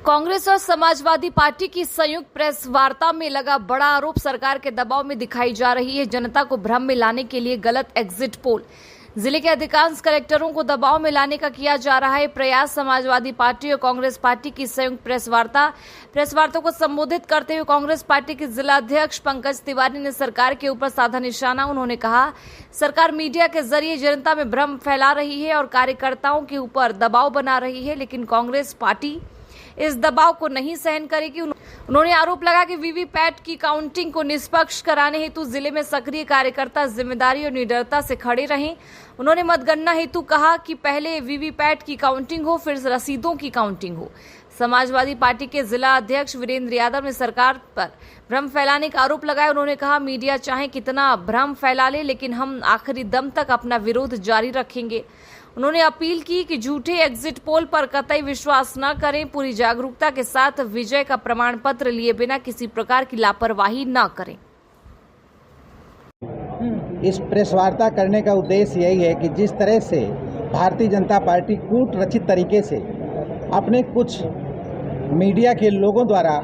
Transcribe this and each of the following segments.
कांग्रेस और समाजवादी पार्टी की संयुक्त प्रेस वार्ता में लगा बड़ा आरोप सरकार के दबाव में दिखाई जा रही है। जनता को भ्रम में लाने के लिए गलत एग्जिट पोल, जिले के अधिकांश कलेक्टरों को दबाव में लाने का किया जा रहा है प्रयास। समाजवादी पार्टी और कांग्रेस पार्टी की संयुक्त प्रेस वार्ता को संबोधित करते हुए कांग्रेस पार्टी के जिलाध्यक्ष पंकज तिवारी ने सरकार के ऊपर साधा निशाना। उन्होंने कहा, सरकार मीडिया के जरिए जनता में भ्रम फैला रही है और कार्यकर्ताओं के ऊपर दबाव बना रही है, लेकिन कांग्रेस पार्टी इस दबाव को नहीं सहन करेगी। उन्होंने आरोप लगा कि वीवीपैट की काउंटिंग को निष्पक्ष कराने हेतु जिले में सक्रिय कार्यकर्ता जिम्मेदारी और निडरता से खड़े रहें। उन्होंने मतगणना हेतु कहा कि पहले वीवीपैट की काउंटिंग हो, फिर रसीदों की काउंटिंग हो। समाजवादी पार्टी के जिला अध्यक्ष वीरेंद्र यादव ने सरकार पर भ्रम फैलाने का आरोप लगाया। उन्होंने कहा, मीडिया चाहे कितना भ्रम फैला ले, लेकिन हम आखिरी दम तक अपना विरोध जारी रखेंगे। उन्होंने अपील की कि झूठे एग्जिट पोल पर कतई विश्वास न करें, पूरी जागरूकता के साथ विजय का प्रमाण पत्र लिए बिना किसी प्रकार की लापरवाही न करें। इस प्रेस वार्ता करने का उद्देश्य यही है कि जिस तरह से भारतीय जनता पार्टी कूट रचित तरीके से अपने कुछ मीडिया के लोगों द्वारा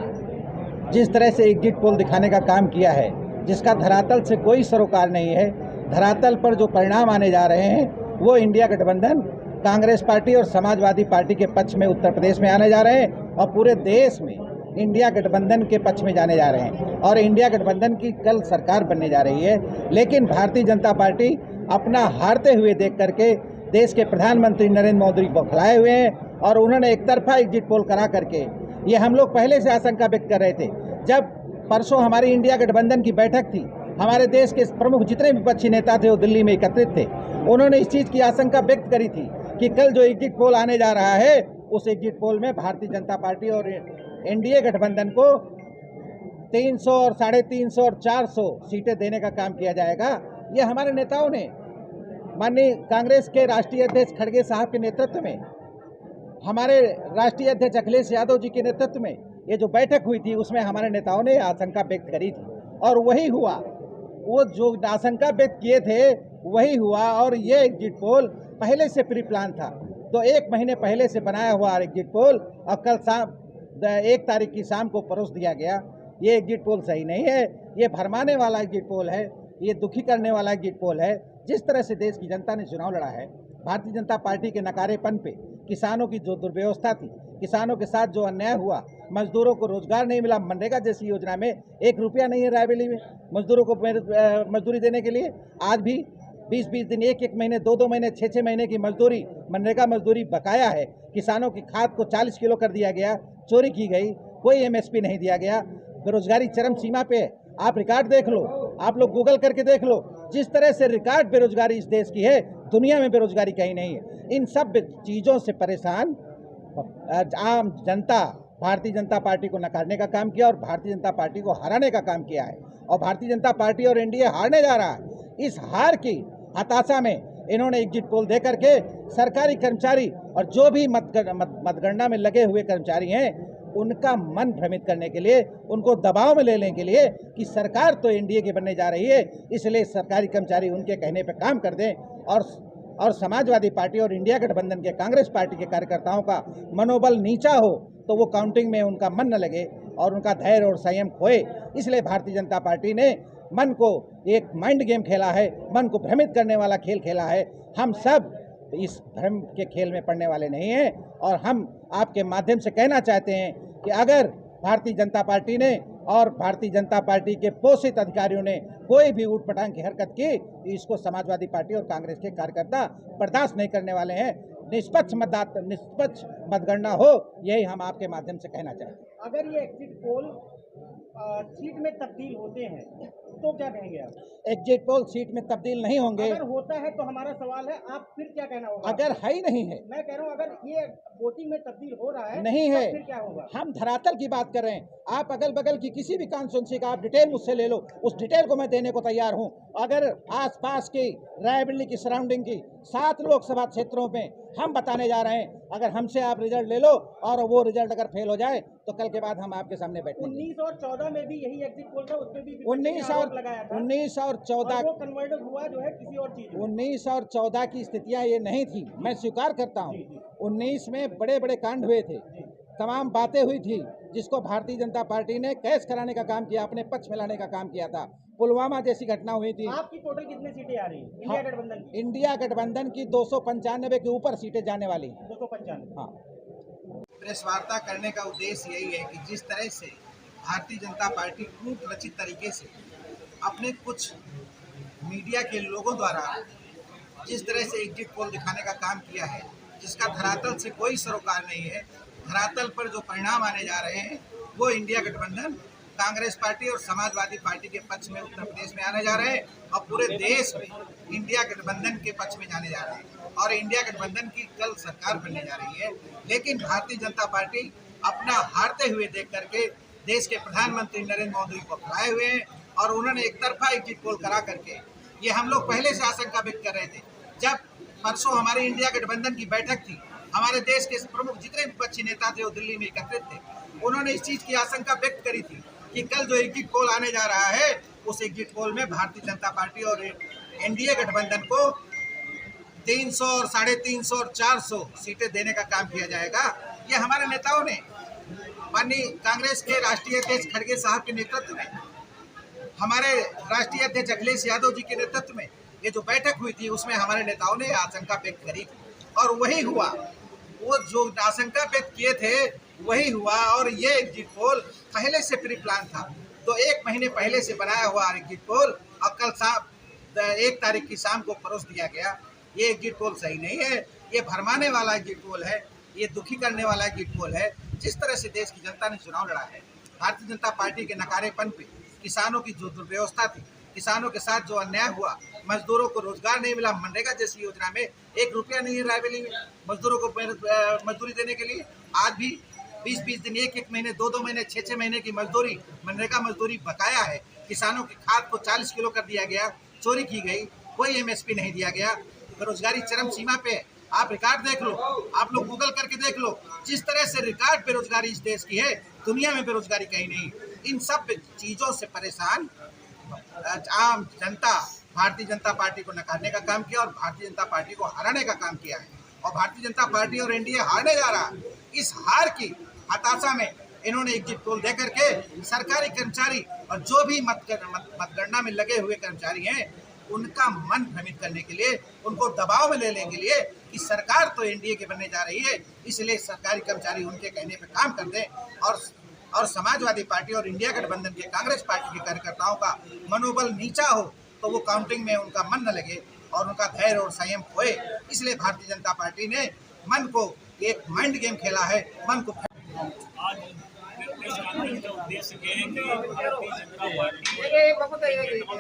जिस तरह से एग्जिट पोल दिखाने का काम किया है, जिसका धरातल से कोई सरोकार नहीं है, धरातल पर जो परिणाम आने जा रहे हैं वो इंडिया गठबंधन कांग्रेस पार्टी और समाजवादी पार्टी के पक्ष में उत्तर प्रदेश में आने जा रहे हैं और पूरे देश में इंडिया गठबंधन के पक्ष में जाने जा रहे हैं और इंडिया गठबंधन की कल सरकार बनने जा रही है। लेकिन भारतीय जनता पार्टी अपना हारते हुए देख करके देश के प्रधानमंत्री नरेंद्र मोदी बौखलाए हुए हैं और उन्होंने एक तरफा एग्जिट पोल करा करके ये हम लोग पहले से आशंका व्यक्त कर रहे थे। जब परसों हमारी इंडिया गठबंधन की बैठक थी, हमारे देश के प्रमुख जितने विपक्षी नेता थे वो दिल्ली में एकत्रित थे। उन्होंने इस चीज़ की आशंका व्यक्त करी थी कि कल जो एग्जिट पोल आने जा रहा है उस एग्जिट पोल में भारतीय जनता पार्टी और एनडीए गठबंधन को 300 और 350 और 400 सीटें देने का काम किया जाएगा। ये हमारे नेताओं ने माननीय कांग्रेस के राष्ट्रीय अध्यक्ष खड़गे साहब के नेतृत्व में, हमारे राष्ट्रीय अध्यक्ष अखिलेश यादव जी के नेतृत्व में ये जो बैठक हुई थी उसमें हमारे नेताओं ने आशंका व्यक्त करी थी और वही हुआ। वो जो आशंका व्यक्त किए थे वही हुआ और ये एग्जिट पोल पहले से प्री प्लान था। तो 1 महीने पहले से बनाया हुआ एग्जिट पोल और कल शाम 1 तारीख की शाम को परोस दिया गया। ये एग्जिट पोल सही नहीं है, ये भरमाने वाला एग्जिट पोल है, ये दुखी करने वाला एग्जिट पोल है। जिस तरह से देश की जनता ने चुनाव लड़ा है, भारतीय जनता पार्टी के नकारेपन पे किसानों की जो दुर्व्यवस्था थी, किसानों के साथ जो अन्याय हुआ, मजदूरों को रोजगार नहीं मिला, मनरेगा जैसी योजना में 1 रुपया नहीं है रायबरेली में मजदूरों को मजदूरी देने के लिए। आज भी 20-20 दिन, 1-1 महीने, 2-2 महीने, 6-6 महीने की मजदूरी, मनरेगा मजदूरी बकाया है। किसानों की खाद को 40 किलो कर दिया गया, चोरी की गई, कोई MSP नहीं दिया गया, बेरोजगारी चरम सीमा पे है। आप रिकॉर्ड देख लो, आप लोग गूगल करके देख लो, जिस तरह से रिकॉर्ड बेरोजगारी इस देश की है, दुनिया में बेरोजगारी कहीं नहीं है। इन सब चीज़ों से परेशान आम जनता भारतीय जनता पार्टी को नकारने का काम किया और भारतीय जनता पार्टी को हराने का काम किया है और भारतीय जनता पार्टी और एनडीए हारने जा रहा है। इस हार की हताशा में इन्होंने एग्जिट पोल दे करके सरकारी कर्मचारी और जो भी मतगणना में लगे हुए कर्मचारी हैं उनका मन भ्रमित करने के लिए, उनको दबाव में लेने के लिए कि सरकार तो एनडीए की बनने जा रही है, इसलिए सरकारी कर्मचारी उनके कहने पर काम कर दें और समाजवादी पार्टी और इंडिया गठबंधन के कांग्रेस पार्टी के कार्यकर्ताओं का मनोबल नीचा हो तो वो काउंटिंग में उनका मन न लगे और उनका धैर्य और संयम खोए। इसलिए भारतीय जनता पार्टी ने मन को एक माइंड गेम खेला है, मन को भ्रमित करने वाला खेल खेला है। हम सब इस भ्रम के खेल में पड़ने वाले नहीं हैं और हम आपके माध्यम से कहना चाहते हैं कि अगर भारतीय जनता पार्टी ने और भारतीय जनता पार्टी के पोषित अधिकारियों ने कोई भी ऊटपटांग की हरकत की, इसको समाजवादी पार्टी और कांग्रेस के कार्यकर्ता बर्दाश्त नहीं करने वाले हैं। निष्पक्ष मतगणना हो, यही हम आपके माध्यम से कहना चाहते हैं। अगर ये एग्जिट पोल सीट में तब्दील होते हैं तो क्या कहेंगे आप? एग्जिट पोल सीट में तब्दील नहीं होंगे। अगर होता है तो हमारा सवाल है, आप फिर क्या कहना होगा? अगर है ही नहीं है, मैं कह रहा हूँ अगर ये वोटिंग में तब्दील हो रहा है नहीं है, फिर क्या होगा? हम धरातल की बात कर रहे हैं। आप अगल बगल की किसी भी कॉन्स्टिट्यूंसी का आप डिटेल मुझसे ले लो, उस डिटेल को मैं देने को तैयार हूं। अगर आसपास की रायबरेली की सराउंडिंग की 7 लोकसभा क्षेत्रों में हम बताने जा रहे हैं, अगर हमसे आप रिजल्ट ले लो और वो रिजल्ट अगर फेल हो जाए तो कल के बाद हम आपके सामने बैठेंगे। 19 और 14 में भी यही एग्जिट पोल था, उसमें भी 19 और 14 वो कन्वर्ट हुआ जो है किसी और चीज में। 19 और 14 की स्थितियां ये नहीं थी, मैं स्वीकार करता हूं। 19 में बड़े बड़े कांड हुए थे, तमाम बातें हुई थी जिसको भारतीय जनता पार्टी ने कैश कराने का काम किया, अपने पक्ष में लाने का काम किया था। पुलवामा जैसी घटना हुई थी। आपकी टोटल कितनी सीटें आ रही हैं इंडिया गठबंधन की? इंडिया गठबंधन की 295 के ऊपर सीटें जाने वाली। 295। हाँ, प्रेस वार्ता करने का उद्देश्य यही है कि जिस तरह से भारतीय जनता पार्टी कूट रचित तरीके से अपने कुछ मीडिया के लोगों द्वारा जिस तरह से एग्जिट पोल दिखाने का काम किया है, जिसका धरातल से कोई सरोकार नहीं है, धरातल पर जो परिणाम आने जा रहे हैं वो इंडिया गठबंधन कांग्रेस पार्टी और समाजवादी पार्टी के पक्ष में उत्तर प्रदेश में आने जा रहे हैं और पूरे देश में इंडिया गठबंधन के पक्ष में जाने जा रहे हैं और इंडिया गठबंधन की कल सरकार बनने जा रही है। लेकिन भारतीय जनता पार्टी अपना हारते हुए देख करके देश के प्रधानमंत्री नरेंद्र मोदी को खिलाए हुए हैं और उन्होंने एक तरफा एग्जिट पोल करा करके, ये हम लोग पहले से आशंका व्यक्त कर रहे थे। जब परसों हमारी इंडिया गठबंधन की बैठक थी, हमारे देश के प्रमुख जितने विपक्षी नेता थे वो दिल्ली में एकत्रित थे, उन्होंने इस चीज की आशंका व्यक्त करी थी कि कल जो एग्जिट पोल आने जा रहा है उस एग्जिट पोल में भारतीय जनता पार्टी और एनडीए गठबंधन को 300 और 350 और 400 सीटें देने का काम किया जाएगा। ये हमारे नेताओं ने, माननीय कांग्रेस के राष्ट्रीय अध्यक्ष खड़गे साहब के नेतृत्व में, हमारे राष्ट्रीय अध्यक्ष अखिलेश यादव जी के नेतृत्व में ये जो बैठक हुई थी उसमें हमारे नेताओं ने आशंका व्यक्त करी और वही हुआ। वो जो आशंका व्यक्त किए थे वही हुआ और ये एग्जिट पोल पहले से प्री प्लान था। तो 1 महीने पहले से बनाया हुआ एग्जिट पोल और कल 1 तारीख की शाम को परोस दिया गया। ये एग्जिट पोल सही नहीं है, ये भरमाने वाला एग्जिट पोल है, ये दुखी करने वाला एग्जिट पोल है। जिस तरह से देश की जनता ने चुनाव लड़ा है, भारतीय जनता पार्टी के नकारेपन पे, किसानों की जो दुर्व्यवस्था थी, किसानों के साथ जो अन्याय हुआ, मजदूरों को रोजगार नहीं मिला, मनरेगा जैसी योजना में 1 रुपया नहीं है रायबरेली में मजदूरों को मजदूरी देने के लिए। आज भी 20-20 दिन, 1-1 महीने, 2-2 महीने, 6-6 महीने की मजदूरी, मनरेगा मजदूरी बकाया है। किसानों की खाद को 40 किलो कर दिया गया, चोरी की गई, कोई एमएसपी नहीं दिया गया, बेरोजगारी चरम सीमा पे है। आप रिकॉर्ड देख लो, आप लोग गूगल करके देख लो, जिस तरह से रिकॉर्ड बेरोजगारी इस देश की है, दुनिया में बेरोजगारी कहीं नहीं। इन सब चीजों से परेशान आम जनता भारतीय जनता पार्टी को नकारने का काम किया और भारतीय जनता पार्टी को हराने का काम किया है और भारतीय जनता पार्टी और एनडीए हारने जा रहा है। इस हार की हताशा में इन्होंने एग्जिट पोल दे करके सरकारी कर्मचारी और जो भी मतगणना में लगे हुए कर्मचारी हैं उनका मन भ्रमित करने के लिए, उनको दबाव में लेने के लिए कि सरकार तो एनडीए के बनने जा रही है, इसलिए सरकारी कर्मचारी उनके कहने पे काम कर दें और समाजवादी पार्टी और इंडिया गठबंधन के कांग्रेस पार्टी के कार्यकर्ताओं का मनोबल नीचा हो तो वो काउंटिंग में उनका मन न लगे और उनका धैर्य और संयम खोए। इसलिए भारतीय जनता पार्टी ने मन को एक माइंड गेम खेला है, मन को आज प्रेस वार्ता का उद्देश्य ये है कि भारतीय जनता पार्टी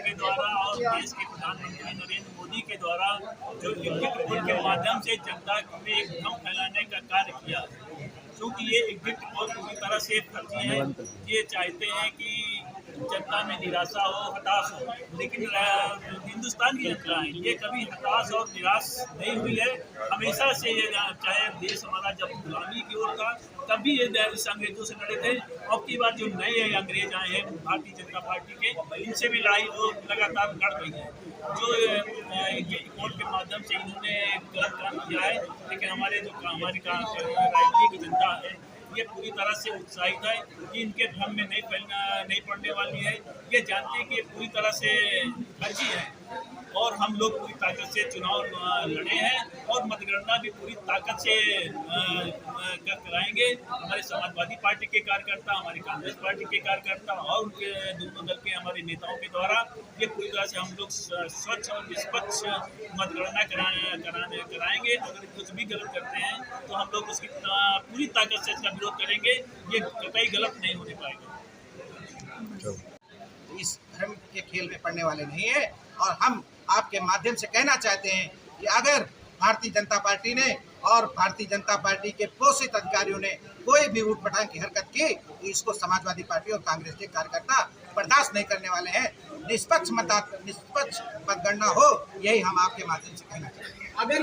के द्वारा और देश के प्रधानमंत्री नरेंद्र मोदी के द्वारा जो एग्जिट पोल के माध्यम से जनता में एक भ्रम फैलाने का कार्य किया, क्योंकि ये एग्जिट पोल पूरी तरह से फर्जी है। ये चाहते हैं कि जनता में निराशा हो, हताश हो, लेकिन हिंदुस्तान की जनता है ये कभी हताश और निराश नहीं हुई है। हमेशा से ये, चाहे देश हमारा जब गुलामी की ओर था तब भी ये अंग्रेजों से लड़े थे। अब की बार जो नए अंग्रेज आए हैं भारतीय जनता पार्टी के, इनसे भी लड़ाई वो लगातार लड़ रही है। जो पोल के माध्यम से इन्होंने गलत काम किया है, लेकिन हमारी राजनीति की जनता है ये पूरी तरह से उत्साहित है कि इनके भ्रम में नहीं पड़ने वाली है। ये जानते हैं कि ये पूरी तरह से फर्जी है और हम लोग पूरी ताकत से चुनाव लड़े हैं और मतगणना भी पूरी ताकत से कराएंगे। हमारे समाजवादी पार्टी के कार्यकर्ता, हमारी कांग्रेस पार्टी के कार्यकर्ता और उनके दोनों दल के हमारे नेताओं के द्वारा ये पूरी तरह से हम लोग स्वच्छ और निष्पक्ष मतगणना कराएंगे। अगर कुछ भी गलत करते हैं तो हम लोग उसकी पूरी ताकत से इसका विरोध करेंगे। ये कतई गलत नहीं होने पाएगा। इस धर्म के खेल में पड़ने वाले नहीं है और हम आपके माध्यम से कहना चाहते हैं कि अगर भारतीय जनता पार्टी ने और भारतीय जनता पार्टी के पोषित अधिकारियों ने कोई भी ऊटपटांग की हरकत की तो इसको समाजवादी पार्टी और कांग्रेस के कार्यकर्ता बर्दाश्त नहीं करने वाले हैं। निष्पक्ष मतगणना हो, यही हम आपके माध्यम से कहना चाहते हैं। अगर